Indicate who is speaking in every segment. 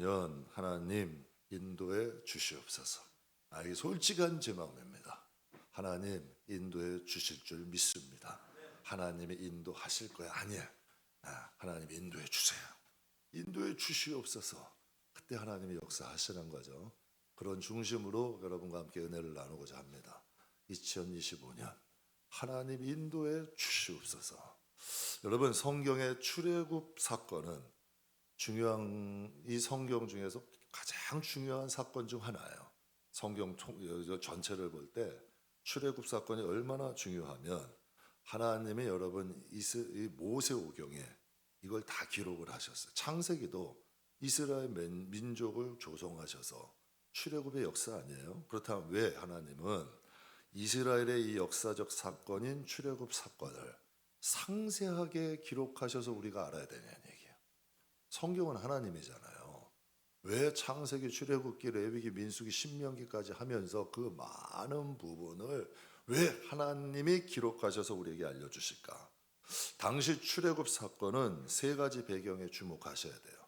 Speaker 1: 2025년 하나님 인도해 주시옵소서. 이게 솔직한 제 마음입니다. 하나님 인도해 주실 줄 믿습니다. 하나님이 인도하실 거야. 아니야. 하나님 인도해 주세요. 인도해 주시옵소서. 그때 하나님이 역사하시는 거죠. 그런 중심으로 여러분과 함께 은혜를 나누고자 합니다. 2025년 하나님 인도해 주시옵소서. 여러분, 성경의 출애굽 사건은 이 성경 중에서 가장 중요한 사건 중 하나예요. 성경 전체를 볼 때 출애굽 사건이 얼마나 중요하면 하나님이 여러분 이 모세오경에 이걸 다 기록을 하셨어요. 창세기도 이스라엘 민족을 조성하셔서 출애굽의 역사 아니에요? 그렇다면 왜 하나님은 이스라엘의 이 역사적 사건인 출애굽 사건을 상세하게 기록하셔서 우리가 알아야 되냐는 얘기예요. 성경은 하나님이잖아요. 왜 창세기, 출애굽기, 레위기, 민수기, 신명기까지 하면서 그 많은 부분을 왜 하나님이 기록하셔서 우리에게 알려주실까? 당시 출애굽 사건은 세 가지 배경에 주목하셔야 돼요.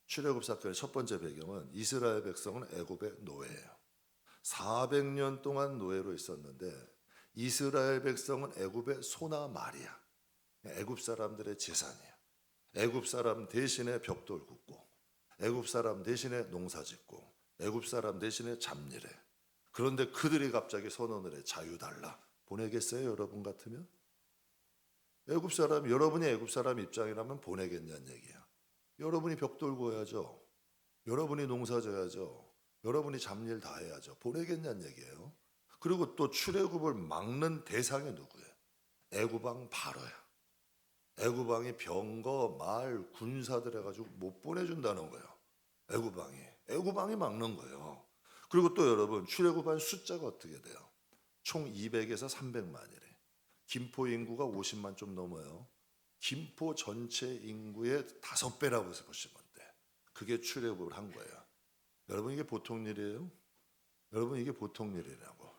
Speaker 1: 출애굽 사건의 첫 번째 배경은 이스라엘 백성은 애굽의 노예예요. 400년 동안 노예로 있었는데 이스라엘 백성은 애굽의 소나 말이야. 애굽 사람들의 재산이야. 애굽 사람 대신에 벽돌 굽고, 애굽 사람 대신에 농사 짓고, 애굽 사람 대신에 잡일해. 그런데 그들이 갑자기 선언을 해. 자유 달라. 보내겠어요? 여러분 같으면? 애굽 사람, 여러분이 애굽 사람 입장이라면 보내겠냐는 얘기야. 여러분이 벽돌 구워야죠. 여러분이 농사 져야죠. 여러분이 잡일 다 해야죠. 보내겠냐는 얘기예요. 그리고 또 출애굽을 막는 대상이 누구예요? 애굽 왕 바로야. 애굽 왕이 병거, 말, 군사들 해가지고 못 보내준다는 거예요. 애굽 왕이 막는 거예요. 그리고 또 여러분, 출애굽한 숫자가 어떻게 돼요? 총 200에서 300만이래. 김포 인구가 50만 좀 넘어요. 김포 전체 인구의 5배라고 해서 보시면 돼. 그게 출애굽을 한 거예요. 여러분, 이게 보통 일이에요? 여러분, 이게 보통 일이라고.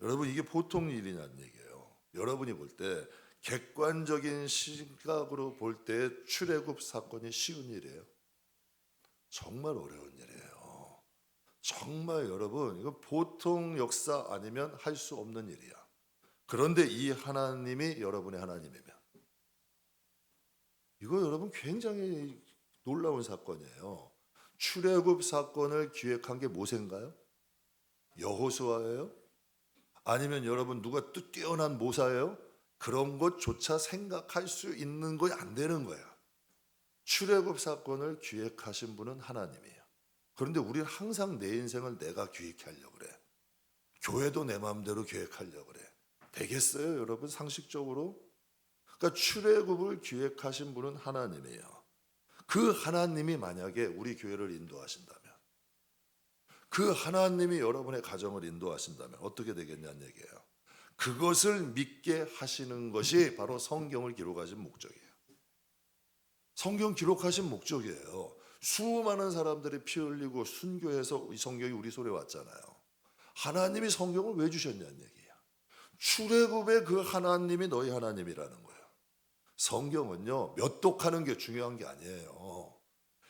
Speaker 1: 여러분, 이게 보통 일이냐는 얘기예요. 여러분이 볼 때 객관적인 시각으로 볼 때 출애굽 사건이 쉬운 일이에요? 정말 어려운 일이에요. 정말 여러분, 이거 보통 역사 아니면 할 수 없는 일이야. 그런데 이 하나님이 여러분의 하나님이면 이거 여러분 굉장히 놀라운 사건이에요. 출애굽 사건을 기획한 게 모세인가요? 여호수아예요? 아니면 여러분 누가 또 뛰어난 모사예요? 그런 것조차 생각할 수 있는 거야, 안 되는 거야. 출애굽 사건을 기획하신 분은 하나님이에요. 그런데 우리는 항상 내 인생을 내가 기획하려고 그래. 교회도 내 마음대로 기획하려고 그래. 되겠어요, 여러분? 상식적으로? 그러니까 출애굽을 기획하신 분은 하나님이에요. 그 하나님이 만약에 우리 교회를 인도하신다면, 그 하나님이 여러분의 가정을 인도하신다면 어떻게 되겠냐는 얘기예요. 그것을 믿게 하시는 것이 바로 성경을 기록하신 목적이에요. 성경 기록하신 목적이에요. 수많은 사람들이 피 흘리고 순교해서 이 성경이 우리 손에 왔잖아요. 하나님이 성경을 왜 주셨냐는 얘기예요. 출애굽의 그 하나님이 너희 하나님이라는 거예요. 성경은요, 몇 독하는 게 중요한 게 아니에요.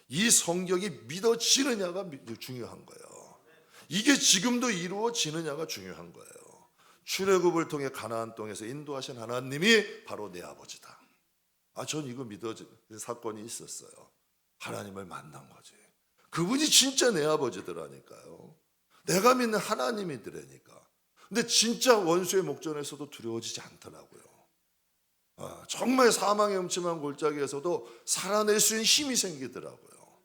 Speaker 1: 이 성경이 믿어지느냐가 중요한 거예요. 이게 지금도 이루어지느냐가 중요한 거예요. 출애굽을 통해 가나안 땅에서 인도하신 하나님이 바로 내 아버지다. 전 이거 믿어지는 사건이 있었어요. 하나님을 만난 거지. 그분이 진짜 내 아버지더라니까요. 내가 믿는 하나님이더라니까. 근데 진짜 원수의 목전에서도 두려워지지 않더라고요. 정말 사망의 음침한 골짜기에서도 살아낼 수 있는 힘이 생기더라고요.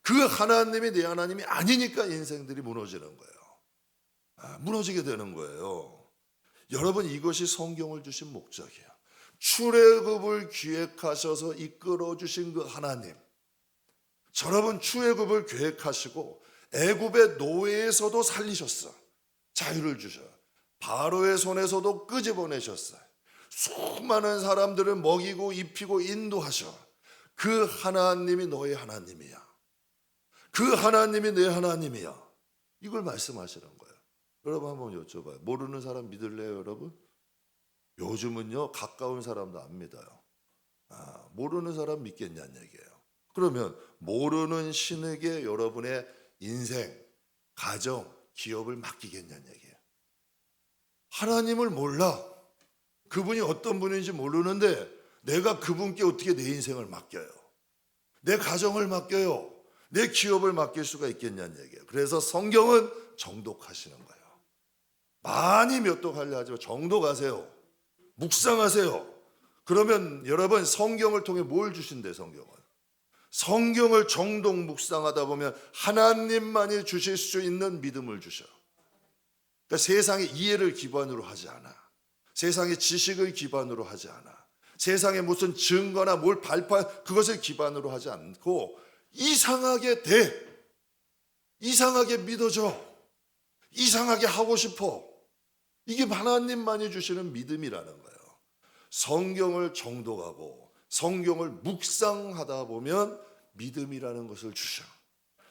Speaker 1: 그 하나님이 내 하나님이 아니니까 인생들이 무너지는 거예요. 무너지게 되는 거예요. 여러분, 이것이 성경을 주신 목적이에요. 출애굽을 기획하셔서 이끌어 주신 그 하나님, 여러분 출애굽을 계획하시고 애굽의 노예에서도 살리셨어. 자유를 주셔. 바로의 손에서도 끄집어내셨어요. 수많은 사람들을 먹이고 입히고 인도하셔. 그 하나님이 너의 하나님이야. 그 하나님이 내 하나님이야. 이걸 말씀하시는 거예요. 여러분 한번 여쭤봐요. 모르는 사람 믿을래요, 여러분? 요즘은요, 가까운 사람도 안 믿어요. 모르는 사람 믿겠냐는 얘기예요. 그러면 모르는 신에게 여러분의 인생, 가정, 기업을 맡기겠냐는 얘기예요. 하나님을 몰라. 그분이 어떤 분인지 모르는데 내가 그분께 어떻게 내 인생을 맡겨요? 내 가정을 맡겨요? 내 기업을 맡길 수가 있겠냐는 얘기예요. 그래서 성경은 정독하시는 거예요. 많이 몇독하려 하지 마. 정독하세요. 묵상하세요. 그러면 여러분 성경을 통해 뭘 주신대? 성경을 정독 묵상하다 보면 하나님만이 주실 수 있는 믿음을 주셔. 그러니까 세상의 이해를 기반으로 하지 않아. 세상의 지식을 기반으로 하지 않아. 세상에 무슨 증거나 뭘 발판 그것을 기반으로 하지 않고 이상하게 돼. 이상하게 믿어져. 이상하게 하고 싶어. 이게 하나님만이 주시는 믿음이라는 거예요. 성경을 정독하고 성경을 묵상하다 보면 믿음이라는 것을 주셔.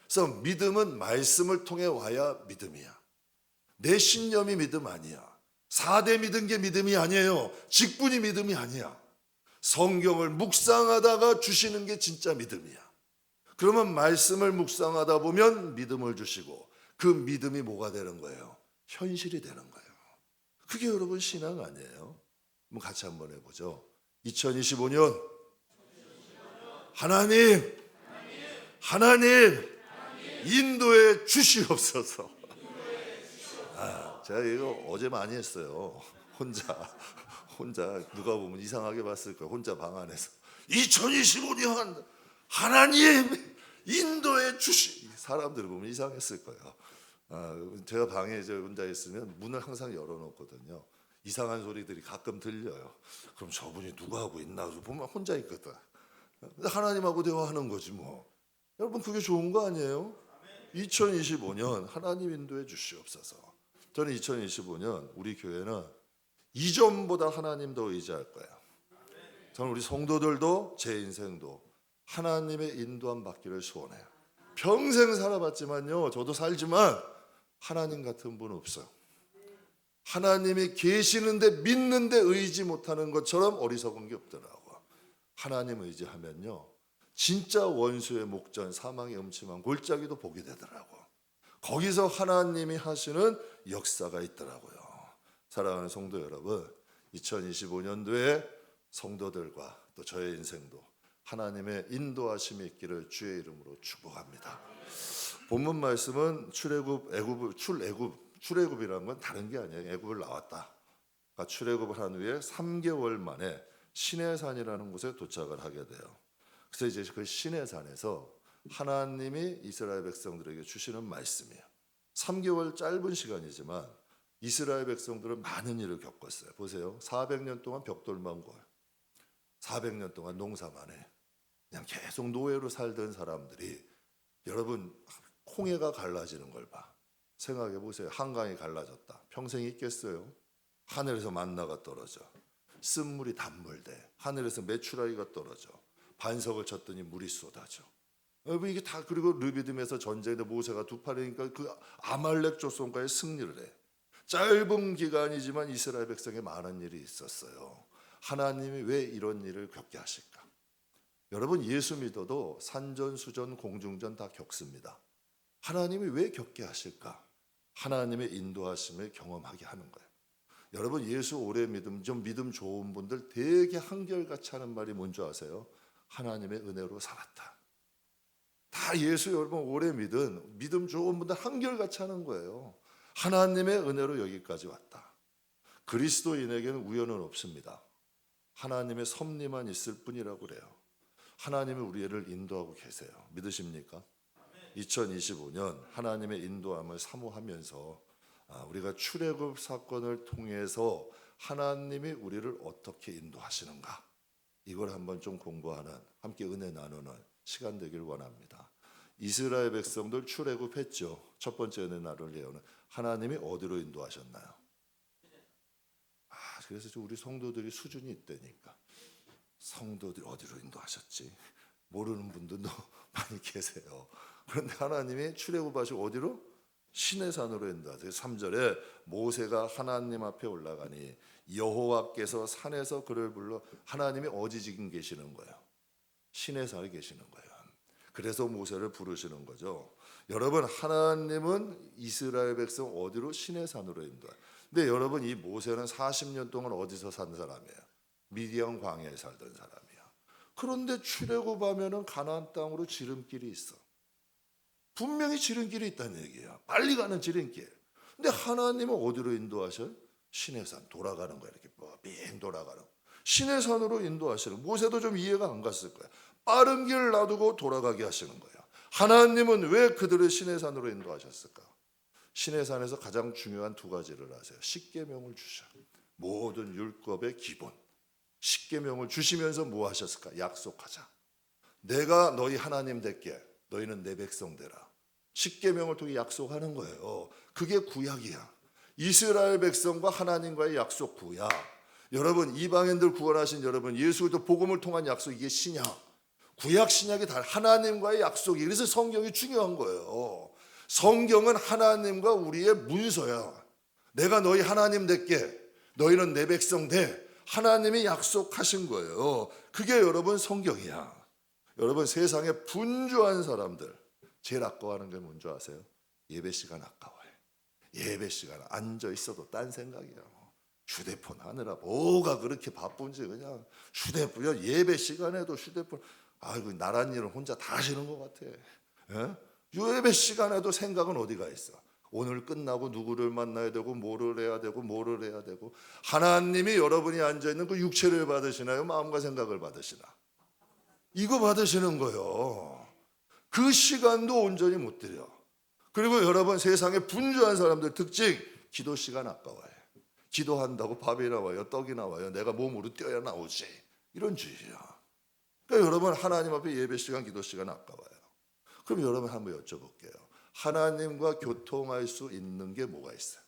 Speaker 1: 그래서 믿음은 말씀을 통해 와야 믿음이야. 내 신념이 믿음 아니야. 4대 믿은 게 믿음이 아니에요. 직분이 믿음이 아니야. 성경을 묵상하다가 주시는 게 진짜 믿음이야. 그러면 말씀을 묵상하다 보면 믿음을 주시고 그 믿음이 뭐가 되는 거예요? 현실이 되는 거예요. 그게 여러분 신앙 아니에요? 한번 같이 한번 해보죠. 2025년 하나님 인도해 주시옵소서. 제가 이거 어제 많이 했어요. 혼자 누가 보면 이상하게 봤을 거예요. 혼자 방 안에서 2025년 하나님 인도해 주시. 사람들이 보면 이상했을 거예요. 제가 방에 이제 혼자 있으면 문을 항상 열어놓거든요. 이상한 소리들이 가끔 들려요. 그럼 저분이 누가 하고 있나 보면 혼자 있거든. 하나님하고 대화하는 거지 뭐. 여러분 그게 좋은 거 아니에요? 2025년 하나님 인도해 주시옵소서. 저는 2025년 우리 교회는 이전보다 하나님 더 의지할 거예요. 저는 우리 성도들도 제 인생도 하나님의 인도함 받기를 소원해요. 평생 살아봤지만요, 저도 살지만 하나님 같은 분 없어요. 하나님이 계시는데 믿는데 의지 못하는 것처럼 어리석은 게 없더라고요. 하나님 의지하면요, 진짜 원수의 목전, 사망의 음침한 골짜기도 보게 되더라고요. 거기서 하나님이 하시는 역사가 있더라고요. 사랑하는 성도 여러분, 2025년도에 성도들과 또 저의 인생도 하나님의 인도하심이 있기를 주의 이름으로 축복합니다. 본문 말씀은 출애굽이라는 건 다른 게 아니에요. 애굽을 나왔다. 그러니까 출애굽을 한 후에 3개월 만에 시내산이라는 곳에 도착을 하게 돼요. 그래서 이제 그 시내산에서 하나님이 이스라엘 백성들에게 주시는 말씀이에요. 3개월 짧은 시간이지만 이스라엘 백성들은 많은 일을 겪었어요. 보세요. 400년 동안 벽돌만 구워요. 400년 동안 농사만 해. 그냥 계속 노예로 살던 사람들이, 여러분 홍해가 갈라지는 걸 봐. 생각해 보세요. 한강이 갈라졌다. 평생 있겠어요? 하늘에서 만나가 떨어져. 쓴물이 단물돼. 하늘에서 메추라기가 떨어져. 반석을 쳤더니 물이 쏟아져. 여러분 이게 다, 그리고 르비딤에서 전쟁에 모세가 두 팔이니까 그 아말렉 조선과의 승리를 해. 짧은 기간이지만 이스라엘 백성에 많은 일이 있었어요. 하나님이 왜 이런 일을 겪게 하실까? 여러분 예수 믿어도 산전수전 공중전 다 겪습니다. 하나님이 왜 겪게 하실까? 하나님의 인도하심을 경험하게 하는 거예요. 여러분 예수 오래 좀 믿음 좋은 분들 되게 한결같이 하는 말이 뭔지 아세요? 하나님의 은혜로 살았다. 다 예수 여러분 오래 믿음 좋은 분들 한결같이 하는 거예요. 하나님의 은혜로 여기까지 왔다. 그리스도인에게는 우연은 없습니다. 하나님의 섭리만 있을 뿐이라고 그래요. 하나님이 우리를 인도하고 계세요. 믿으십니까? 2025년 하나님의 인도함을 사모하면서 우리가 출애굽 사건을 통해서 하나님이 우리를 어떻게 인도하시는가, 이걸 한번 좀 공부하는, 함께 은혜 나누는 시간 되길 원합니다. 이스라엘 백성들 출애굽했죠. 첫 번째 은혜 나눌 예언은 하나님이 어디로 인도하셨나요? 그래서 우리 성도들이 수준이 있다니까. 성도들이 어디로 인도하셨지? 모르는 분들도 많이 계세요. 그런데 하나님이 출애굽하시고 어디로? 시내산으로 인도하세요. 3절에 모세가 하나님 앞에 올라가니 여호와께서 산에서 그를 불러. 하나님이 어디 지금 계시는 거예요? 시내산에 계시는 거예요. 그래서 모세를 부르시는 거죠. 여러분, 하나님은 이스라엘 백성 어디로? 시내산으로 인도해요. 근데 여러분, 이 모세는 40년 동안 어디서 산 사람이에요? 미디안 광야에 살던 사람이야. 그런데 출애굽하면은 가나안 땅으로 지름길이 있어. 분명히 지름길이 있다는 얘기야. 빨리 가는 지름길. 근데 하나님은 어디로 인도하셔요? 시내산, 돌아가는 거야. 이렇게 빙 돌아가는 거. 시내산으로 인도하시는. 모세도 좀 이해가 안 갔을 거야. 빠른 길 놔두고 돌아가게 하시는 거야. 하나님은 왜 그들을 시내산으로 인도하셨을까? 시내산에서 가장 중요한 두 가지를 하세요. 십계명을 주셔. 모든 율법의 기본. 십계명을 주시면서 뭐 하셨을까? 약속하자. 내가 너희 하나님 될게. 너희는 내 백성 되라. 십계명을 통해 약속하는 거예요. 그게 구약이야. 이스라엘 백성과 하나님과의 약속 구약. 여러분, 이방인들 구원하신 여러분, 예수 그리스도 복음을 통한 약속, 이게 신약. 구약 신약이 다 하나님과의 약속이. 그래서 성경이 중요한 거예요. 성경은 하나님과 우리의 문서야. 내가 너희 하나님 될게. 너희는 내 백성 돼. 하나님이 약속하신 거예요. 그게 여러분 성경이야. 여러분, 세상에 분주한 사람들 제일 아까워하는 게 뭔지 아세요? 예배 시간 아까워해. 예배 시간 앉아 있어도 딴 생각이야. 휴대폰 하느라 뭐가 그렇게 바쁜지 그냥 휴대폰, 예배 시간에도 휴대폰. 아이고, 나란 일은 혼자 다 하시는 것 같아. 예? 예배 시간에도 생각은 어디가 있어? 오늘 끝나고 누구를 만나야 되고 뭐를 해야 되고 뭐를 해야 되고. 하나님이 여러분이 앉아있는 그 육체를 받으시나요? 마음과 생각을 받으시나? 이거 받으시는 거예요. 그 시간도 온전히 못 드려. 그리고 여러분, 세상에 분주한 사람들 특징, 기도 시간 아까워해. 기도한다고 밥이 나와요, 떡이 나와요, 내가 몸으로 뛰어야 나오지, 이런 주의야. 그러니까 여러분, 하나님 앞에 예배 시간, 기도 시간 아까워요. 그럼 여러분 한번 여쭤볼게요. 하나님과 교통할 수 있는 게 뭐가 있어요?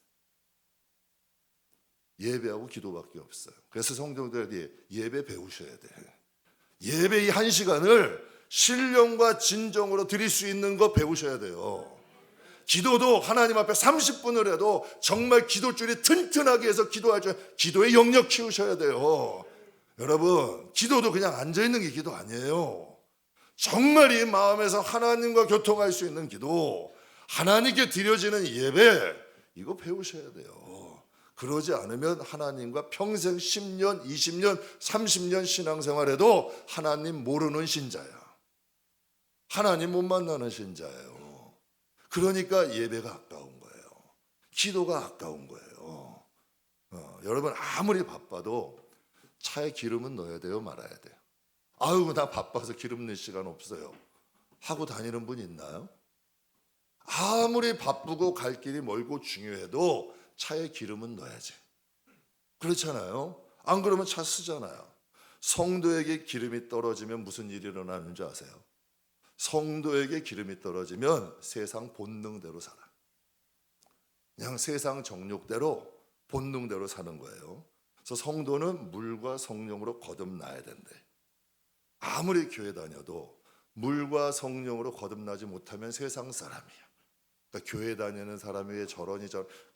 Speaker 1: 예배하고 기도밖에 없어요. 그래서 성도들이 예배 배우셔야 돼. 예배 이 한 시간을 신령과 진정으로 드릴 수 있는 거 배우셔야 돼요. 기도도 하나님 앞에 30분을 해도 정말 기도줄이 튼튼하게 해서 기도할 줄, 기도의 영역 키우셔야 돼요. 여러분, 기도도 그냥 앉아있는 게 기도 아니에요. 정말 이 마음에서 하나님과 교통할 수 있는 기도, 하나님께 드려지는 예배, 이거 배우셔야 돼요. 그러지 않으면 하나님과 평생 10년, 20년, 30년 신앙생활해도 하나님 모르는 신자야. 하나님 못 만나는 신자예요. 그러니까 예배가 아까운 거예요. 기도가 아까운 거예요. 여러분, 아무리 바빠도 차에 기름은 넣어야 돼요, 말아야 돼요? 아유, 나 바빠서 기름 넣을 시간 없어요 하고 다니는 분 있나요? 아무리 바쁘고 갈 길이 멀고 중요해도 차에 기름은 넣어야지. 그렇잖아요? 안 그러면 차 쓰잖아요. 성도에게 기름이 떨어지면 무슨 일이 일어나는 줄 아세요? 성도에게 기름이 떨어지면 세상 본능대로 살아. 그냥 세상 정욕대로, 본능대로 사는 거예요. 그래서 성도는 물과 성령으로 거듭나야 된대. 아무리 교회 다녀도 물과 성령으로 거듭나지 못하면 세상 사람이야. 그러니까 교회 다니는 사람이 왜 저러니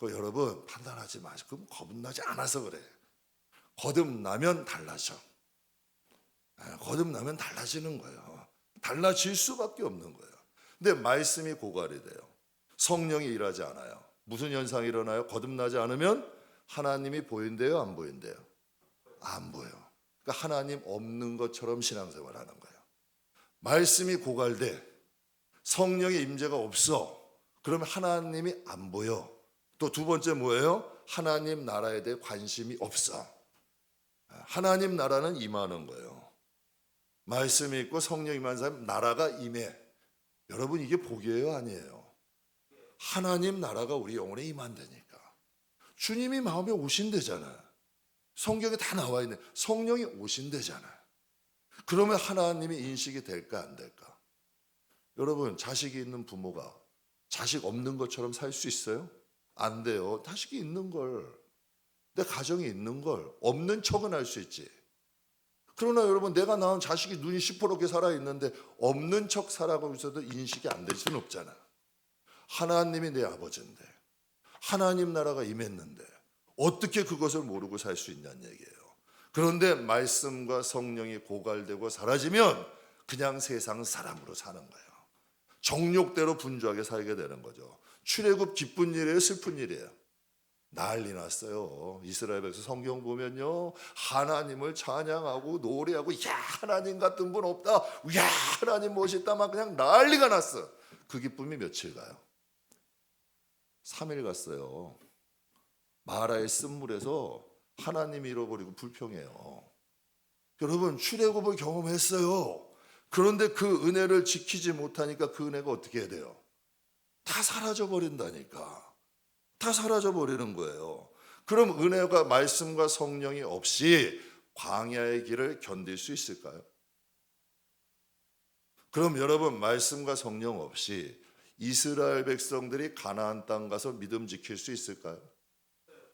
Speaker 1: 여러분, 판단하지 마시고, 그럼 거듭나지 않아서 그래. 거듭나면 달라져. 거듭나면 달라지는 거예요. 달라질 수밖에 없는 거예요. 근데 말씀이 고갈이 돼요. 성령이 일하지 않아요. 무슨 현상이 일어나요? 거듭나지 않으면 하나님이 보인대요, 안 보인대요? 안 보여. 그러니까 하나님 없는 것처럼 신앙생활 하는 거예요. 말씀이 고갈돼. 성령의 임재가 없어. 그러면 하나님이 안 보여. 또 두 번째 뭐예요? 하나님 나라에 대해 관심이 없어. 하나님 나라는 임하는 거예요. 말씀이 있고 성령이 임한 사람, 나라가 임해. 여러분, 이게 복이에요, 아니에요? 하나님 나라가 우리 영혼에 임한다니까. 주님이 마음에 오신대잖아. 성경에 다 나와 있네. 성령이 오신대잖아. 그러면 하나님이 인식이 될까, 안 될까? 여러분, 자식이 있는 부모가 자식 없는 것처럼 살 수 있어요? 안 돼요. 자식이 있는 걸, 내 가정이 있는 걸 없는 척은 할 수 있지. 그러나 여러분, 내가 낳은 자식이 눈이 시퍼렇게 살아있는데 없는 척 살아가고 있어도 인식이 안 될 수는 없잖아. 하나님이 내 아버지인데, 하나님 나라가 임했는데 어떻게 그것을 모르고 살 수 있냐는 얘기예요. 그런데 말씀과 성령이 고갈되고 사라지면 그냥 세상 사람으로 사는 거예요. 정욕대로 분주하게 살게 되는 거죠. 출애굽 기쁜 일이에요, 슬픈 일이에요? 난리 났어요. 이스라엘 백성 성경 보면요, 하나님을 찬양하고 노래하고, 야 하나님 같은 분 없다, 야 하나님 멋있다, 막 그냥 난리가 났어. 그 기쁨이 며칠 가요? 3일 갔어요. 마라의 쓴물에서 하나님 잃어버리고 불평해요. 여러분, 출애굽을 경험했어요. 그런데 그 은혜를 지키지 못하니까 그 은혜가 어떻게 해야 돼요? 다 사라져 버린다니까. 다 사라져 버리는 거예요. 그럼 은혜가, 말씀과 성령이 없이 광야의 길을 견딜 수 있을까요? 그럼 여러분, 말씀과 성령 없이 이스라엘 백성들이 가나안 땅 가서 믿음 지킬 수 있을까요?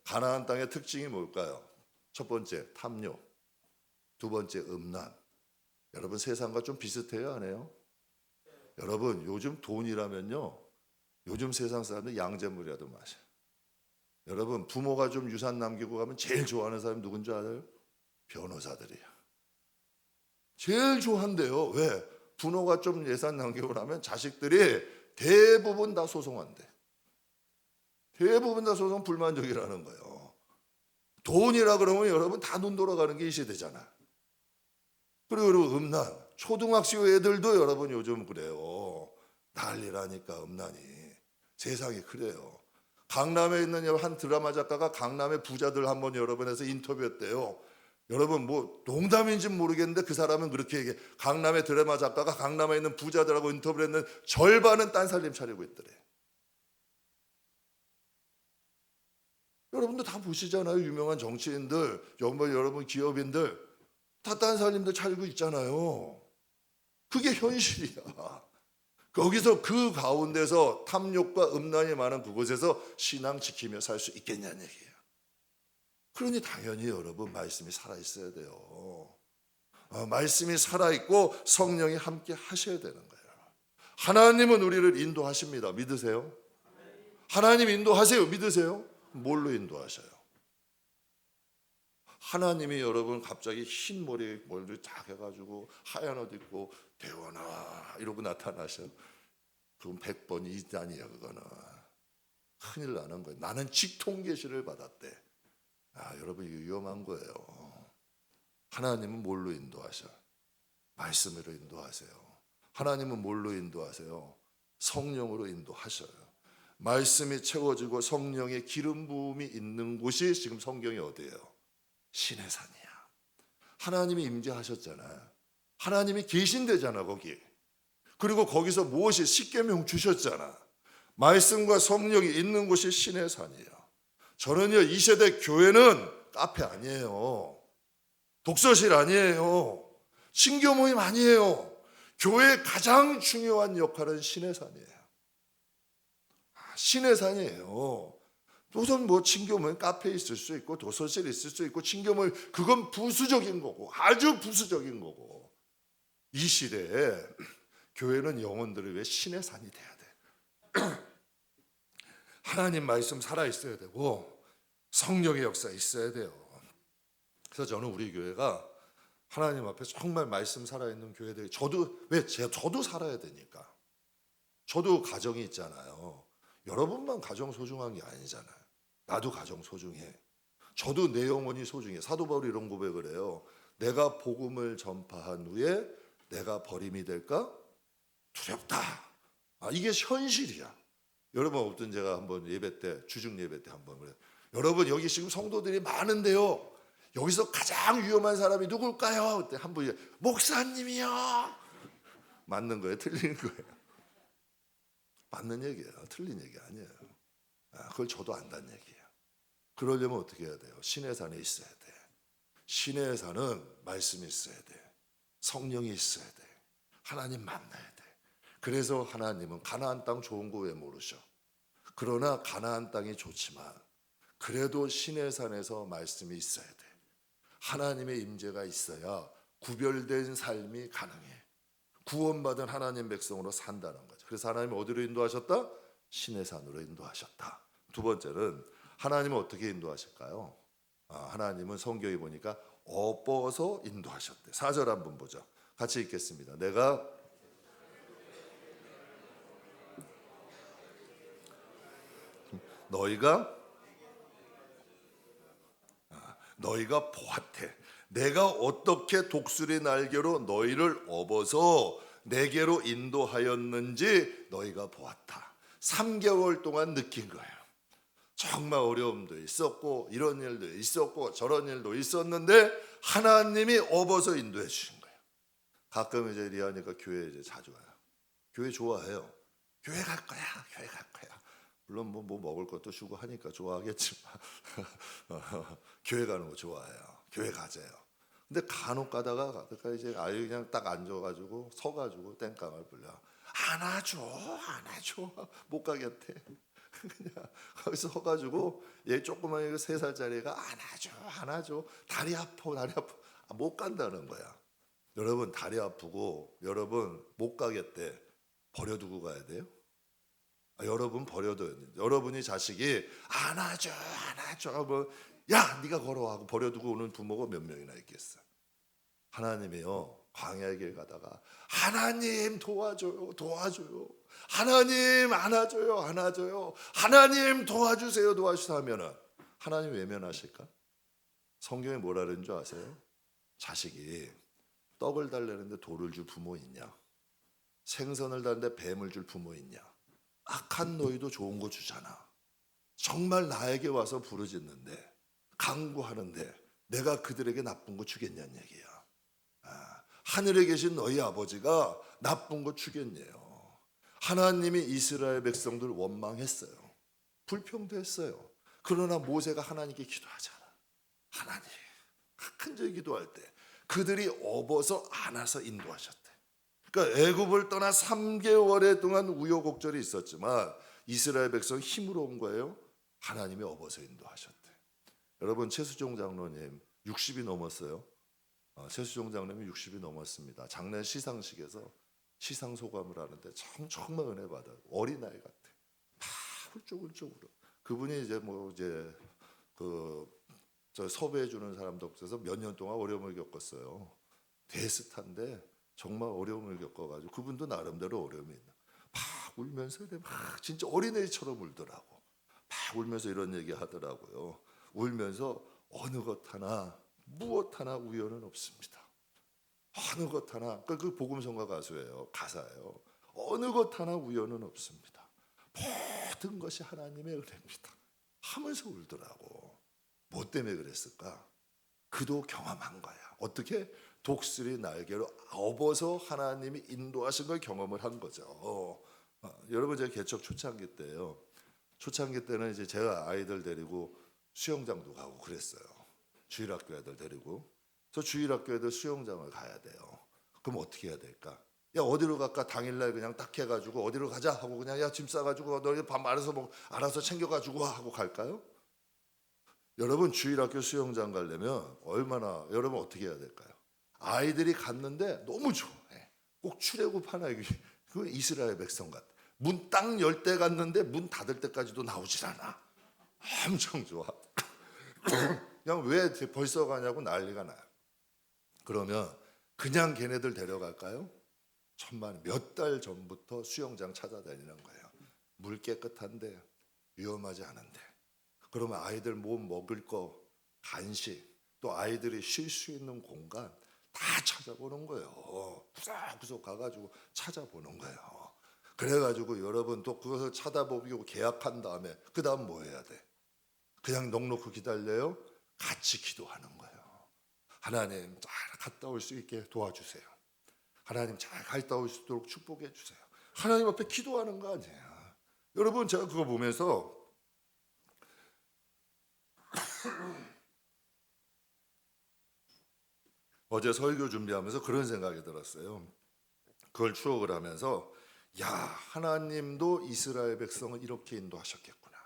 Speaker 1: 가나안 땅의 특징이 뭘까요? 첫 번째, 탐욕. 두 번째, 음란. 여러분, 세상과 좀 비슷해요, 안 해요? 여러분, 요즘 돈이라면요, 요즘 세상 사람들 양잿물이라도 마셔요. 여러분, 부모가 좀 유산 남기고 가면 제일 좋아하는 사람이 누군지 알아요? 변호사들이에요. 제일 좋아한대요. 왜? 부모가 좀 예산 남기고 나면 자식들이 대부분 다 소송한대. 대부분 다 소송 불만족이라는 거예요. 돈이라 그러면 여러분 다 눈 돌아가는 게 이 시대잖아. 그리고 음란. 초등학생 애들도 여러분 요즘 그래요. 난리라니까, 음란이. 세상이 그래요. 강남에 있는 한 드라마 작가가 강남의 부자들 한번 여러분에서 인터뷰했대요. 여러분, 뭐 농담인지 모르겠는데 그 사람은 그렇게 얘기해. 강남의 드라마 작가가 강남에 있는 부자들하고 인터뷰를 했는데 절반은 딴 살림 차리고 있더래. 여러분도 다 보시잖아요. 유명한 정치인들, 여러분 기업인들 다 딴 살림들 차리고 있잖아요. 그게 현실이야. 거기서 그 가운데서 탐욕과 음란이 많은 그곳에서 신앙 지키며 살 수 있겠냐는 얘기예요. 그러니 당연히 여러분, 말씀이 살아있어야 돼요. 말씀이 살아있고 성령이 함께 하셔야 되는 거예요. 하나님은 우리를 인도하십니다. 믿으세요? 하나님 인도하세요. 믿으세요? 뭘로 인도하셔요? 하나님이 여러분 갑자기 흰 머리에 머리를 딱 해가지고 하얀 옷 입고 대원아 이러고 나타나셔. 그건 100번 이단이야. 그거는 큰일 나는 거예요. 나는 직통 계시를 받았대. 여러분, 이거 위험한 거예요. 하나님은 뭘로 인도하셔? 말씀으로 인도하세요. 하나님은 뭘로 인도하세요? 성령으로 인도하셔요. 말씀이 채워지고 성령의 기름 부음이 있는 곳이 지금 성경이 어디예요? 신의 산이야. 하나님이 임재하셨잖아요. 하나님이 계신대잖아 거기. 그리고 거기서 무엇이 십계명 주셨잖아. 말씀과 성령이 있는 곳이 신의 산이에요. 저는요, 이 세대 교회는 카페 아니에요. 독서실 아니에요. 신교 모임 아니에요. 교회의 가장 중요한 역할은 신의 산이에요. 신의 산이에요. 우선 뭐 친교 모임 카페에 있을 수 있고 도서실 있을 수 있고 친교 모임, 그건 부수적인 거고, 아주 부수적인 거고. 이 시대에 교회는 영혼들을 위해 신의 산이 돼야 돼. 하나님 말씀 살아있어야 되고 성령의 역사 있어야 돼요. 그래서 저는 우리 교회가 하나님 앞에 정말 말씀 살아있는 교회들이, 저도 살아야 되니까. 저도 가정이 있잖아요. 여러분만 가정 소중한 게 아니잖아요. 나도 가정 소중해. 저도 내 영혼이 소중해. 사도 바울이 이런 고백을 해요. 내가 복음을 전파한 후에 내가 버림이 될까? 두렵다. 이게 현실이야. 여러분, 어떤 제가 한번 예배 때, 주중 예배 때 한번 그래요. 여러분, 여기 지금 성도들이 많은데요, 여기서 가장 위험한 사람이 누굴까요? 그때 한 분이 목사님이요. 맞는 거예요? 틀린 거예요? 맞는 얘기예요. 틀린 얘기 아니에요. 그걸 저도 안다는 얘기예요. 그러려면 어떻게 해야 돼요? 신의 산에 있어야 돼. 신의 산은 말씀이 있어야 돼. 성령이 있어야 돼. 하나님 만나야 돼. 그래서 하나님은 가나안 땅 좋은 거 왜 모르셔? 그러나 가나안 땅이 좋지만 그래도 신의 산에서 말씀이 있어야 돼. 하나님의 임재가 있어야 구별된 삶이 가능해. 구원받은 하나님 백성으로 산다는 거죠. 그래서 하나님이 어디로 인도하셨다? 신의 산으로 인도하셨다. 두 번째는 하나님은 어떻게 인도하실까요? 하나님은 성경에 보니까 업어서 인도하셨대. 4절 한번 보죠. 같이 읽겠습니다. 내가 너희가 보았대. 내가 어떻게 독수리 날개로 너희를 업어서 내게로 인도하였는지 너희가 보았다. 3개월 동안 느낀 거예요. 정말 어려움도 있었고 이런 일도 있었고 저런 일도 있었는데 하나님이 업어서 인도해 주신 거예요. 가끔 이제 리아니가 교회 이제 자주 와요. 교회 좋아해요. 교회 갈 거야. 교회 갈 거야. 물론 뭐 먹을 것도 주고 하니까 좋아하겠지만 교회 가는 거 좋아해요. 교회 가재요. 근데 간혹 가다가 이제 아유 그냥 딱 앉아가지고 서가지고 땡깡을 불려. 안아줘 못 가겠대. 그냥 거기서 서가지고 얘 조그만 3살짜리가 안아줘 다리 아파 못 간다는 거야. 여러분 다리 아프고 여러분 못 가겠대. 버려두고 가야 돼요? 여러분 버려둬야 돼요. 여러분이 자식이 안아줘 뭐 야 네가 걸어와 하고 버려두고 오는 부모가 몇 명이나 있겠어. 하나님이요 광야의 길 가다가 하나님 도와줘요 하나님 안아줘요 하나님 도와주세요 하면은 하나님 외면하실까? 성경에 뭐라 그러는 줄 아세요? 자식이 떡을 달래는데 돌을 줄 부모 있냐? 생선을 달는데 뱀을 줄 부모 있냐? 악한 너희도 좋은 거 주잖아. 정말 나에게 와서 부르짖는데 간구하는데 내가 그들에게 나쁜 거 주겠냐는 얘기야. 하늘에 계신 너희 아버지가 나쁜 거 주겠네요. 하나님이 이스라엘 백성들 원망했어요. 불평도 했어요. 그러나 모세가 하나님께 기도하잖아. 하나님 큰절히 기도할 때 그들이 업어서 안아서 인도하셨대. 그러니까 애굽을 떠나 3개월의 동안 우여곡절이 있었지만 이스라엘 백성 힘으로 온 거예요. 하나님이 업어서 인도하셨대. 여러분 최수종 장로님 60이 넘었어요. 최수종 장로님이 60이 넘었습니다. 작년 시상식에서 시상 소감을 하는데 정말 은혜 받아요. 어린아이 같아. 다 훌쩍훌쩍 울어. 그분이 이제 저 섭외해 주는 사람도 없어서 몇 년 동안 어려움을 겪었어요. 대스타인데 정말 어려움을 겪어가지고 그분도 나름대로 어려움이 있나. 막 울면서 막 진짜 어린애처럼 울더라고. 막 울면서 이런 얘기 하더라고요. 울면서 어느 것 하나 무엇 하나 우연은 없습니다. 어느 것 하나 그 복음성가 가수예요. 가사예요. 어느 것 하나 우연은 없습니다. 모든 것이 하나님의 은혜입니다. 하면서 울더라고. 뭐 때문에 그랬을까? 그도 경험한 거야. 어떻게? 독수리 날개로 업어서 하나님이 인도하신 걸 경험을 한 거죠. 여러분 제가 개척 초창기 때요. 초창기 때는 이제 제가 아이들 데리고 수영장도 가고 그랬어요. 주일학교 애들 데리고. 저 주일학교 애들 수영장을 가야 돼요. 그럼 어떻게 해야 될까? 야 어디로 갈까? 당일날 그냥 딱 해가지고 어디로 가자 하고 그냥 야 짐 싸가지고 너희 밥 알아서 챙겨가지고 와 하고 갈까요? 여러분 주일학교 수영장 가려면 여러분 어떻게 해야 될까요? 아이들이 갔는데 너무 좋아해. 꼭 출애굽 하나 그 이스라엘 백성 같아. 문 딱 열 때 갔는데 문 닫을 때까지도 나오질 않아. 엄청 좋아. 그냥 왜 벌써 가냐고 난리가 나요. 그러면 그냥 걔네들 데려갈까요? 천만 몇 달 전부터 수영장 찾아다니는 거예요. 물 깨끗한데 위험하지 않은데. 그러면 아이들 뭐 먹을 거, 간식, 또 아이들이 쉴 수 있는 공간 다 찾아보는 거예요. 구석구석 가가지고 찾아보는 거예요. 그래가지고 여러분 또 그것을 찾아보고 계약한 다음에 그 다음 뭐 해야 돼? 그냥 넉넉히 기다려요? 같이 기도하는 거예요. 하나님 잘 갔다 올 수 있게 도와주세요. 하나님 잘 갔다 올 수 있도록 축복해 주세요. 하나님 앞에 기도하는 거 아니에요. 여러분 제가 그거 보면서 어제 설교 준비하면서 그런 생각이 들었어요. 그걸 추억을 하면서 야 하나님도 이스라엘 백성을 이렇게 인도하셨겠구나.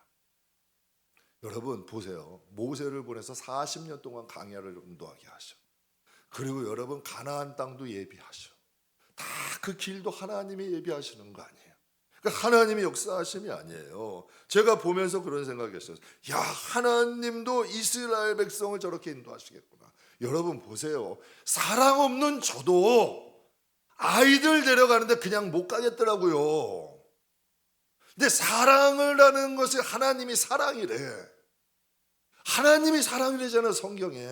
Speaker 1: 여러분 보세요. 모세를 보내서 40년 동안 광야를 인도하게 하셔. 그리고 여러분 가나안 땅도 예비하셔. 다 그 길도 하나님이 예비하시는 거 아니에요. 그러니까 하나님이 역사하심이 아니에요. 제가 보면서 그런 생각이었어요. 야 하나님도 이스라엘 백성을 저렇게 인도하시겠구나. 여러분 보세요. 사랑 없는 저도 아이들 데려가는데 그냥 못 가겠더라고요. 근데 사랑을 하는 것이 하나님이 사랑이래. 하나님이 사랑이래잖아요, 성경에.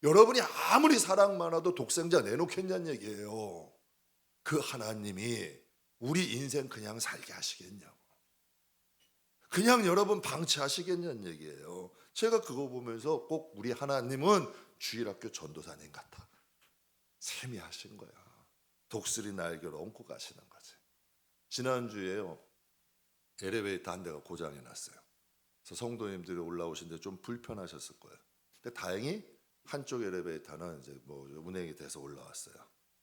Speaker 1: 여러분이 아무리 사랑 많아도 독생자 내놓겠냐는 얘기예요. 그 하나님이 우리 인생 그냥 살게 하시겠냐고. 그냥 여러분 방치하시겠냐는 얘기예요. 제가 그거 보면서 꼭 우리 하나님은 주일학교 전도사님 같아. 세미하신 거야. 독수리 날개로 얹고 가시는 거지. 지난주에요, 엘리베이터 한 대가 고장이 났어요. 그래서 성도님들이 올라오시는데 좀 불편하셨을 거예요. 근데 다행히 한쪽 엘리베이터는 이제 뭐 운행이 돼서 올라왔어요.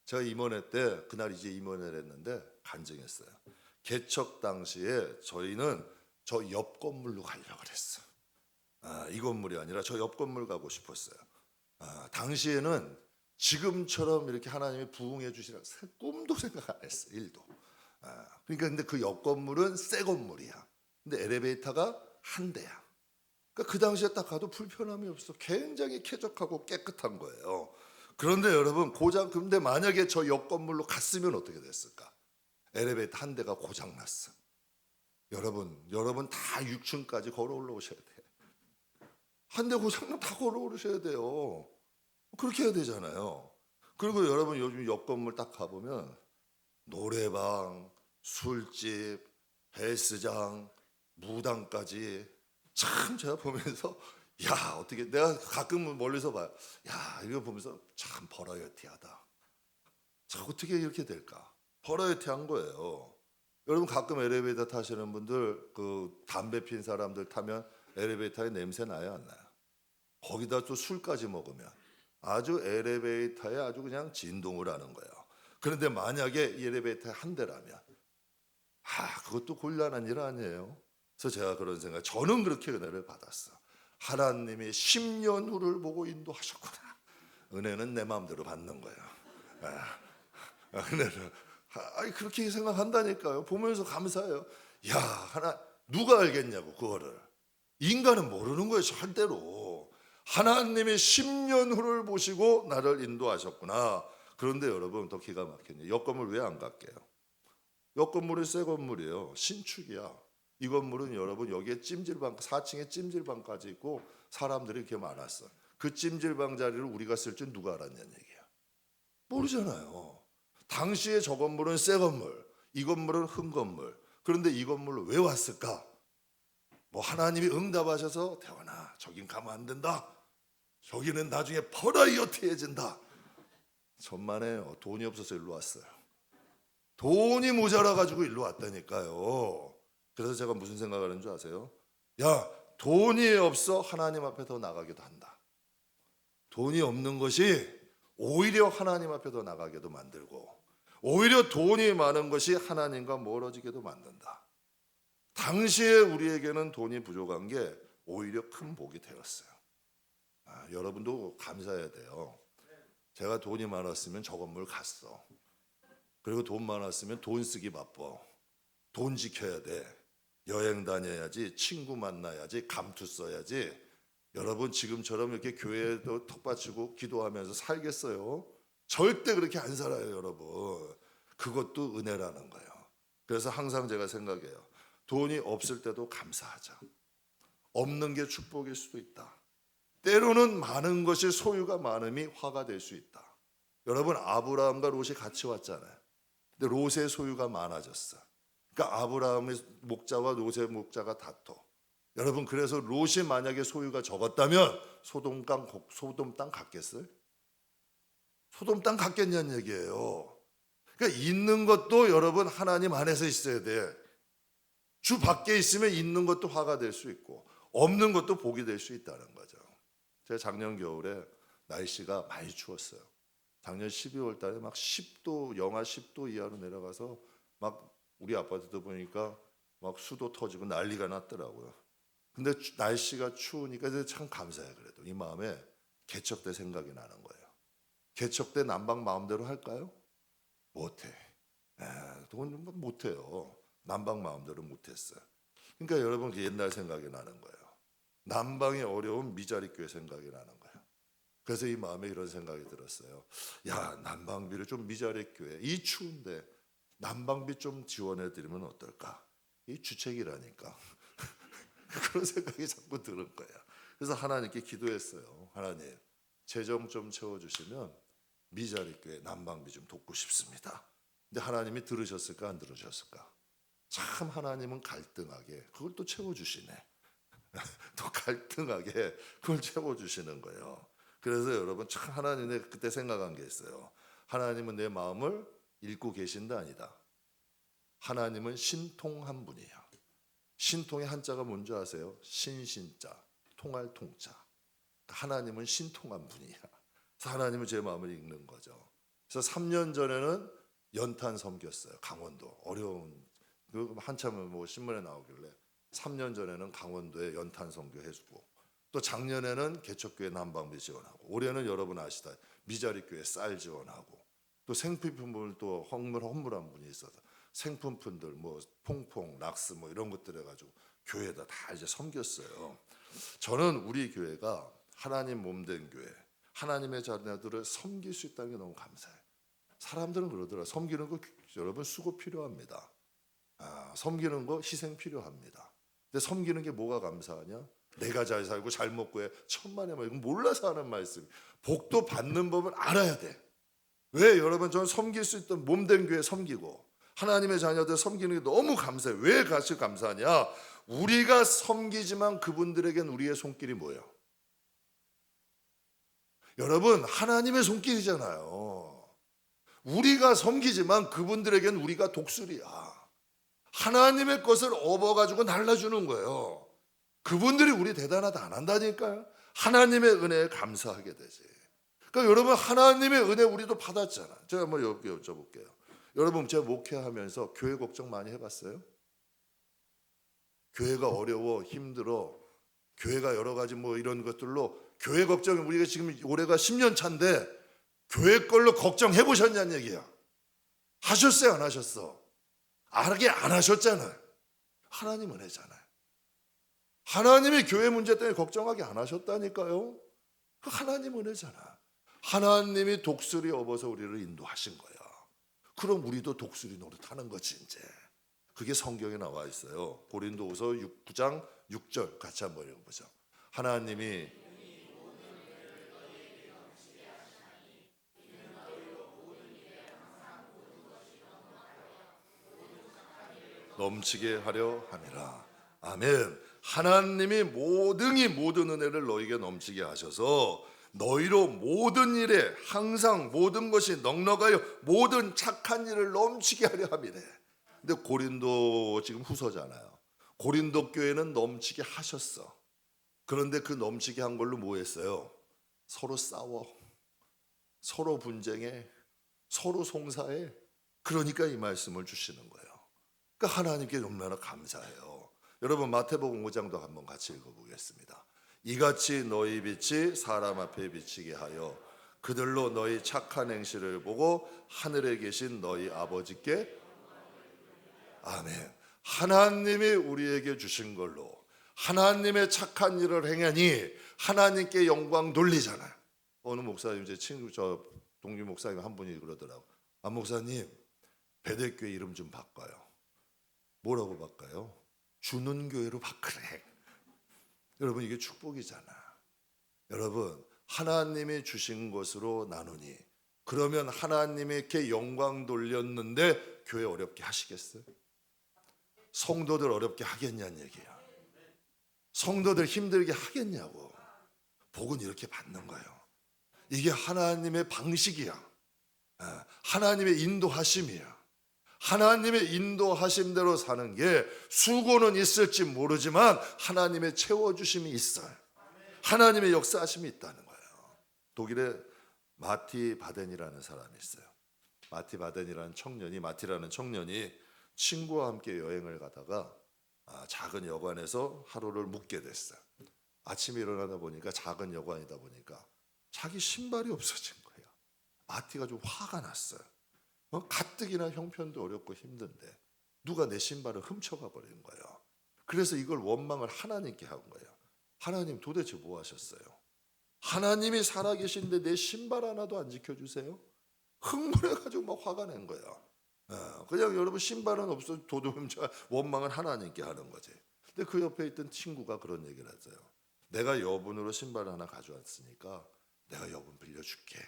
Speaker 1: 제가 임원회 때 그날 이제 임원회를 했는데 간증했어요. 개척 당시에 저희는 저 옆 건물로 가려고 그랬어. 이 건물이 아니라 저 옆 건물 가고 싶었어요. 당시에는 지금처럼 이렇게 하나님이 부응해 주시라 꿈도 생각 안 했어. 1도. 그러니까 근데 그 옆 건물은 새 건물이야. 근데 엘리베이터가 한 대야. 그러니까 그 당시에 딱 가도 불편함이 없어. 굉장히 쾌적하고 깨끗한 거예요. 그런데 여러분 근데 만약에 저 옆 건물로 갔으면 어떻게 됐을까? 엘리베이터 한 대가 고장 났어. 여러분 다 6층까지 걸어 올라오셔야 돼. 한 대 고장나면 다 걸어 오르셔야 돼요. 그렇게 해야 되잖아요. 그리고 여러분 요즘 옆 건물 딱 가보면 노래방, 술집, 헬스장, 무당까지 참 제가 보면서 야 어떻게 내가 가끔 멀리서 봐요. 야 이거 보면서 참 버라이어티하다. 참 어떻게 이렇게 될까? 버라이어티한 거예요. 여러분 가끔 엘리베이터 타시는 분들 그 담배 핀 사람들 타면 엘리베이터에 냄새 나요 안 나요? 거기다 또 술까지 먹으면 아주 엘리베이터에 아주 그냥 진동을 하는 거예요. 그런데 만약에 이 엘리베이터에 한 대라면 그것도 곤란한 일 아니에요. 그래서 제가 그런 생각, 저는 그렇게 은혜를 받았어. 하나님이 10년 후를 보고 인도하셨구나. 은혜는 내 마음대로 받는 거예요. 은혜를 그렇게 생각한다니까요. 보면서 감사해요. 누가 알겠냐고 그거를. 인간은 모르는 거예요. 절대로. 하나님이 10년 후를 보시고 나를 인도하셨구나. 그런데 여러분 더 기가 막히네. 옆 건물 왜 안 갈게요? 옆 건물이 새 건물이에요. 신축이야. 이 건물은 여러분 여기에 찜질방 4층에 찜질방까지 있고 사람들이 이렇게 많았어. 그 찜질방 자리를 우리가 쓸 줄 누가 알았냐는 얘기야. 모르잖아요. 당시에 저 건물은 새 건물, 이 건물은 흠 건물. 그런데 이 건물로 왜 왔을까? 뭐 하나님이 응답하셔서 태원아 저긴 가면 안 된다. 저기는 나중에 버라이어티해진다. 천만에요. 돈이 없어서 일로 왔어요. 돈이 모자라 가지고 일로 왔다니까요. 그래서 제가 무슨 생각을 하는 줄 아세요? 돈이 없어 하나님 앞에 더 나가기도 한다. 돈이 없는 것이 오히려 하나님 앞에 더 나가게도 만들고 오히려 돈이 많은 것이 하나님과 멀어지게도 만든다. 당시에 우리에게는 돈이 부족한 게 오히려 큰 복이 되었어요. 여러분도 감사해야 돼요. 제가 돈이 많았으면 저 건물 갔어. 그리고 돈 많았으면 돈 쓰기 바빠. 돈 지켜야 돼. 여행 다녀야지, 친구 만나야지, 감투 써야지. 여러분 지금처럼 이렇게 교회에도 턱받치고 기도하면서 살겠어요? 절대 그렇게 안 살아요, 여러분. 그것도 은혜라는 거예요. 그래서 항상 제가 생각해요. 돈이 없을 때도 감사하자. 없는 게 축복일 수도 있다. 때로는 많은 것이 소유가 많음이 화가 될 수 있다. 여러분 아브라함과 롯이 같이 왔잖아요. 근데 롯의 소유가 많아졌어. 그러니까 아브라함의 목자와 롯의 목자가 다퉈. 여러분 그래서 롯이 만약에 소유가 적었다면 소돔 땅 갔겠어요? 소돔 땅 갔겠냐는 얘기예요. 그러니까 있는 것도 여러분 하나님 안에서 있어야 돼. 주 밖에 있으면 있는 것도 화가 될 수 있고 없는 것도 복이 될 수 있다는 거죠. 제가 작년 겨울에 날씨가 많이 추웠어요. 작년 12월 달에 막 10도, 영하 10도 이하로 내려가서 막 우리 아파트도 보니까 막 수도 터지고 난리가 났더라고요. 근데 날씨가 추우니까 참 감사해요. 그래도 이 마음에 개척 때 생각이 나는 거예요. 개척 때 난방 마음대로 할까요? 못해. 돈 못해요. 난방 마음대로 못했어요. 그러니까 여러분 옛날 생각이 나는 거예요. 난방이 어려운 미자리 교회 생각이 나는 거예요. 그래서 이 마음에 이런 생각이 들었어요. 야, 난방비를 좀 미자립 교회 이 추운데 난방비 좀 지원해 드리면 어떨까? 이 주책이라니까. 그런 생각이 자꾸 드는 거야. 그래서 하나님께 기도했어요. 하나님, 재정 좀 채워주시면 미자립 교회 난방비 좀 돕고 싶습니다. 근데 하나님이 들으셨을까 안 들으셨을까? 참 하나님은 갈등하게 그걸 또 채워주시네. 또 갈등하게 그걸 채워주시는 거예요. 그래서 여러분 참 하나님의 그때 생각한 게 있어요. 하나님은 내 마음을 읽고 계신다 아니다. 하나님은 신통한 분이야. 신통의 한자가 뭔지 아세요? 신신자, 통할 통자. 하나님은 신통한 분이야. 그래서 하나님은 제 마음을 읽는 거죠. 그래서 3년 전에는 연탄 섬겼어요. 강원도 어려운 한참 뭐 신문에 나오길래 3년 전에는 강원도에 연탄 선교 해주고 또 작년에는 개척교회 난방비 지원하고 올해는 여러분 아시다 미자립 교회 쌀 지원하고 또 생필품을 또 헌물한 분이 있어서 생품품들 뭐 퐁퐁 락스 뭐 이런 것들 해가지고 교회에다 다 이제 섬겼어요. 저는 우리 교회가 하나님 몸된 교회, 하나님의 자녀들을 섬길 수 있다는 게 너무 감사해요. 사람들은 그러더라고요. 섬기는 거 여러분 수고 필요합니다. 섬기는 거 희생 필요합니다. 근데 섬기는 게 뭐가 감사하냐? 내가 잘 살고 잘 먹고 해. 천만의 말. 이건 몰라서 하는 말씀. 복도 받는 법을 알아야 돼. 왜 여러분 저는 섬길 수 있던 몸된 교회 섬기고 하나님의 자녀들 섬기는 게 너무 감사해요. 왜 같이 감사하냐? 우리가 섬기지만 그분들에겐 우리의 손길이 뭐예요? 여러분 하나님의 손길이잖아요. 우리가 섬기지만 그분들에겐 우리가 독수리야. 하나님의 것을 업어가지고 날라주는 거예요. 그분들이 우리 대단하다 안 한다니까요. 하나님의 은혜에 감사하게 되지. 그러니까 여러분 하나님의 은혜 우리도 받았잖아. 제가 한번 여쭤볼게요. 여러분 제가 목회하면서 교회 걱정 많이 해봤어요? 교회가 어려워 힘들어 교회가 여러 가지 뭐 이런 것들로 교회 걱정이 우리가 지금 올해가 10년 차인데 교회 걸로 걱정해 보셨냐는 얘기야. 하셨어요 안 하셨어? 알게 안 하셨잖아요. 하나님 은혜잖아요. 하나님이 교회 문제 때문에 걱정하게 안 하셨다니까요. 하나님 은혜잖아. 하나님이 독수리 업어서 우리를 인도하신 거야. 그럼 우리도 독수리 노릇하는 거지 이제. 그게 성경에 나와 있어요. 고린도후서 9장 6절 같이 한번 읽어보죠. 하나님이 넘치게 하려 함이라. 아멘. 하나님이 모든 은혜를 너에게 넘치게 하셔서 너희로 모든 일에 항상 모든 것이 넉넉하여 모든 착한 일을 넘치게 하려 함이래. 근데 고린도 지금 후서잖아요. 고린도 교회는 넘치게 하셨어. 그런데 그 넘치게 한 걸로 뭐 했어요? 서로 싸워, 서로 분쟁해, 서로 송사해. 그러니까 이 말씀을 주시는 거예요. 그러니까 하나님께 얼마나 감사해요. 여러분 마태복음 5장도 한번 같이 읽어보겠습니다. 이같이 너희 빛이 사람 앞에 비치게 하여 그들로 너희 착한 행실을 보고 하늘에 계신 너희 아버지께 아멘. 하나님이 우리에게 주신 걸로 하나님의 착한 일을 행하니 하나님께 영광 돌리잖아요. 어느 목사님 제 친구 저 동기 목사님 한 분이 그러더라고. 안 목사님 배대교회 이름 좀 바꿔요. 뭐라고 바꿔요? 주는 교회로 바꾸래. 여러분 이게 축복이잖아. 여러분 하나님이 주신 것으로 나누니 그러면 하나님께 영광 돌렸는데 교회 어렵게 하시겠어요? 성도들 어렵게 하겠냐는 얘기야. 성도들 힘들게 하겠냐고. 복은 이렇게 받는 거예요. 이게 하나님의 방식이야. 하나님의 인도하심이야. 하나님의 인도하심대로 사는 게 수고는 있을지 모르지만 하나님의 채워주심이 있어요. 하나님의 역사하심이 있다는 거예요. 독일에 마티 바덴이라는 사람이 있어요. 마티라는 청년이 친구와 함께 여행을 가다가 작은 여관에서 하루를 묵게 됐어요. 아침에 일어나다 보니까 작은 여관이다 보니까 자기 신발이 없어진 거예요. 마티가 좀 화가 났어요. 가뜩이나 형편도 어렵고 힘든데 누가 내 신발을 훔쳐가 버린 거예요. 그래서 이걸 원망을 하나님께 한 거예요. 하나님 도대체 뭐 하셨어요? 하나님이 살아계신데 내 신발 하나도 안 지켜주세요? 흥분해가지고 막 화가 난 거야. 그냥 여러분 신발은 없어 도둑음자 원망은 하나님께 하는 거지. 근데 그 옆에 있던 친구가 그런 얘기를 했어요. 내가 여분으로 신발 하나 가져왔으니까 내가 여분 빌려줄게.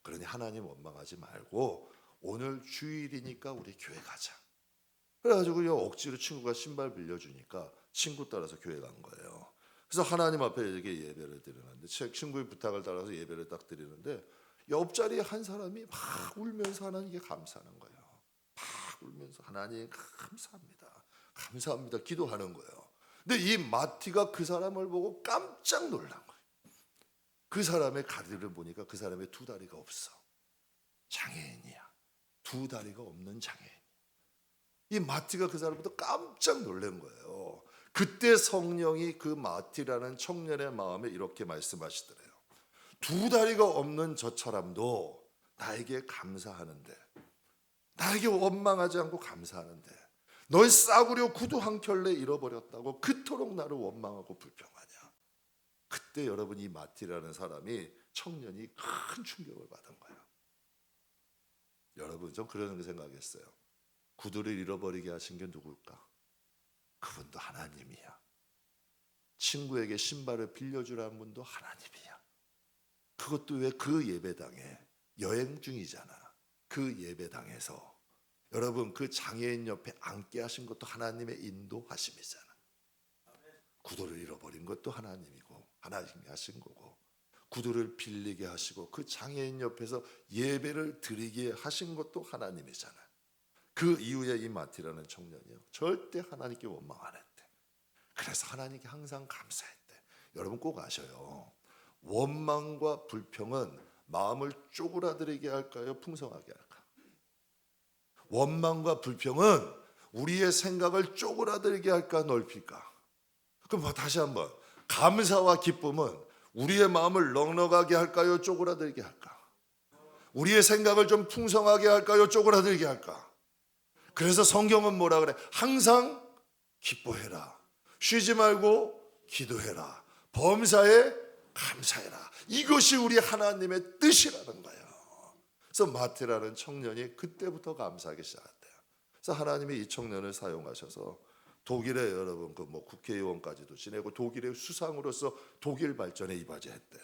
Speaker 1: 그러니 하나님 원망하지 말고 오늘 주일이니까 우리 교회 가자. 그래가지고 억지로 친구가 신발 빌려주니까 친구 따라서 교회 간 거예요. 그래서 하나님 앞에 이렇게 예배를 드리는데 친구의 부탁을 따라서 예배를 딱 드리는데 옆자리에 한 사람이 막 울면서 하나님께 감사하는 거예요. 막 울면서 하나님 감사합니다. 감사합니다. 기도하는 거예요. 근데 이 마티가 그 사람을 보고 깜짝 놀란 거예요. 그 사람의 다리를 보니까 그 사람의 두 다리가 없어. 장애인이야. 두 다리가 없는 장애인. 이 마티가 그 사람부터 깜짝 놀란 거예요. 그때 성령이 그 마티라는 청년의 마음에 이렇게 말씀하시더래요. 두 다리가 없는 저 사람도 나에게 감사하는데, 나에게 원망하지 않고 감사하는데 널 싸구려 구두 한 켤레 잃어버렸다고 그토록 나를 원망하고 불평하냐. 그때 여러분 이 마티라는 사람이 청년이 큰 충격을 받은 거예요. 여러분 좀 그런 생각했어요. 구두를 잃어버리게 하신 게 누굴까? 그분도 하나님이야. 친구에게 신발을 빌려주라는 분도 하나님이야. 그것도 왜 그 예배당에 여행 중이잖아. 그 예배당에서 여러분 그 장애인 옆에 앉게 하신 것도 하나님의 인도하심이잖아. 구두를 잃어버린 것도 하나님이고 하나님이 하신 거고, 구두를 빌리게 하시고 그 장애인 옆에서 예배를 드리게 하신 것도 하나님이잖아. 그 이후에 이 마티라는 청년이요 절대 하나님께 원망 안 했대. 그래서 하나님께 항상 감사했대. 여러분 꼭 아셔요. 원망과 불평은 마음을 쪼그라들게 할까요? 풍성하게 할까? 원망과 불평은 우리의 생각을 쪼그라들게 할까? 넓힐까? 그럼 다시 한번, 감사와 기쁨은 우리의 마음을 넉넉하게 할까요? 쪼그라들게 할까? 우리의 생각을 좀 풍성하게 할까요? 쪼그라들게 할까? 그래서 성경은 뭐라 그래? 항상 기뻐해라. 쉬지 말고 기도해라. 범사에 감사해라. 이것이 우리 하나님의 뜻이라는 거예요. 그래서 마티라는 청년이 그때부터 감사하기 시작했대요. 그래서 하나님이 이 청년을 사용하셔서 독일의 여러분 그 뭐 국회의원까지도 지내고 독일의 수상으로서 독일 발전에 이바지했대요.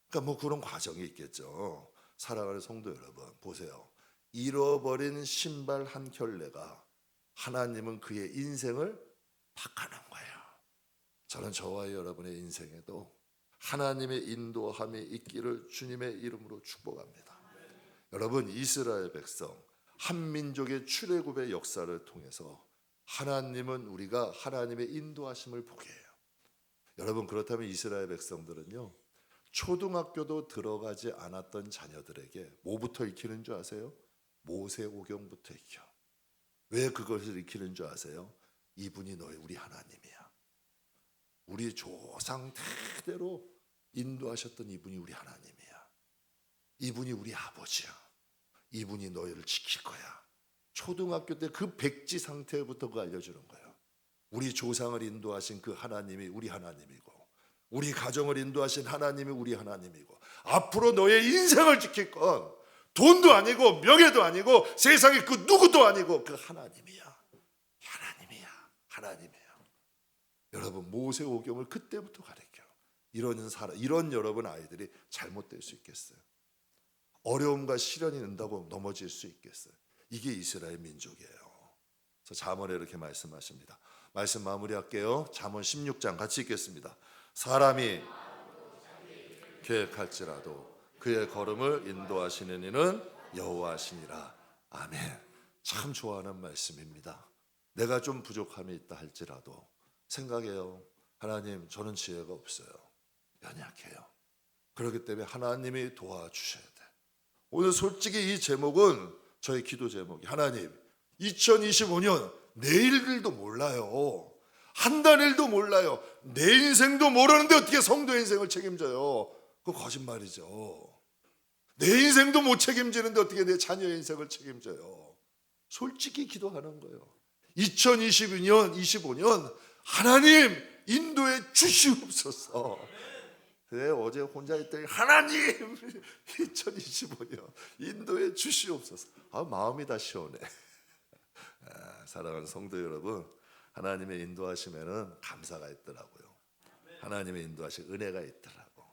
Speaker 1: 그러니까 뭐 그런 과정이 있겠죠. 사랑하는 성도 여러분 보세요. 잃어버린 신발 한 켤레가 하나님은 그의 인생을 바꿔놓은 거예요. 저는 저와 여러분의 인생에도 하나님의 인도함이 있기를 주님의 이름으로 축복합니다. 여러분 이스라엘 백성 한민족의 출애굽의 역사를 통해서 하나님은 우리가 하나님의 인도하심을 보게 해요. 여러분 그렇다면 이스라엘 백성들은요 초등학교도 들어가지 않았던 자녀들에게 뭐부터 익히는 줄 아세요? 모세오경부터 익혀. 왜 그것을 익히는 줄 아세요? 이분이 너희 우리 하나님이야. 우리 조상 대대로 인도하셨던 이분이 우리 하나님이야. 이분이 우리 아버지야. 이분이 너희를 지킬 거야. 초등학교 때 그 백지 상태부터 그거 알려주는 거예요. 우리 조상을 인도하신 그 하나님이 우리 하나님이고, 우리 가정을 인도하신 하나님이 우리 하나님이고, 앞으로 너의 인생을 지킬 건 돈도 아니고 명예도 아니고 세상에 그 누구도 아니고 그 하나님이야. 하나님이야. 하나님이에요. 여러분 모세오경을 그때부터 가르쳐. 이런 여러분 아이들이 잘못될 수 있겠어요? 어려움과 시련이 는다고 넘어질 수 있겠어요? 이게 이스라엘 민족이에요. 그래서 잠언에 이렇게 말씀하십니다. 말씀 마무리할게요. 잠언 16장 같이 읽겠습니다. 사람이 계획할지라도 그의 걸음을 인도하시는 이는 여호와시니라. 아멘. 참 좋아하는 말씀입니다. 내가 좀 부족함이 있다 할지라도 생각해요. 하나님 저는 지혜가 없어요. 연약해요. 그렇기 때문에 하나님이 도와주셔야 돼. 오늘 솔직히 이 제목은 저의 기도 제목이 하나님 2025년 내일들도 몰라요. 한 달 일도 몰라요. 내 인생도 모르는데 어떻게 성도 인생을 책임져요? 그거 거짓말이죠. 내 인생도 못 책임지는데 어떻게 내 자녀의 인생을 책임져요? 솔직히 기도하는 거예요. 2022년 25년 하나님 인도해 주시옵소서. 왜 어제 혼자 있더니 하나님 2025년 인도에 주시옵소서. 마음이 다 시원해. 사랑하는 성도 여러분, 하나님의 인도하심에는 감사가 있더라고요. 하나님의 인도하심 은혜가 있더라고.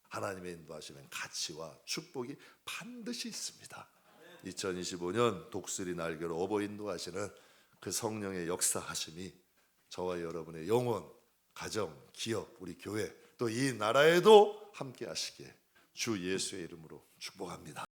Speaker 1: 하나님의 인도하심엔 가치와 축복이 반드시 있습니다. 2025년 독수리 날개로 업어 인도하시는 그 성령의 역사하심이 저와 여러분의 영혼, 가정, 기업, 우리 교회 또 이 나라에도 함께 하시기에 주 예수의 이름으로 축복합니다.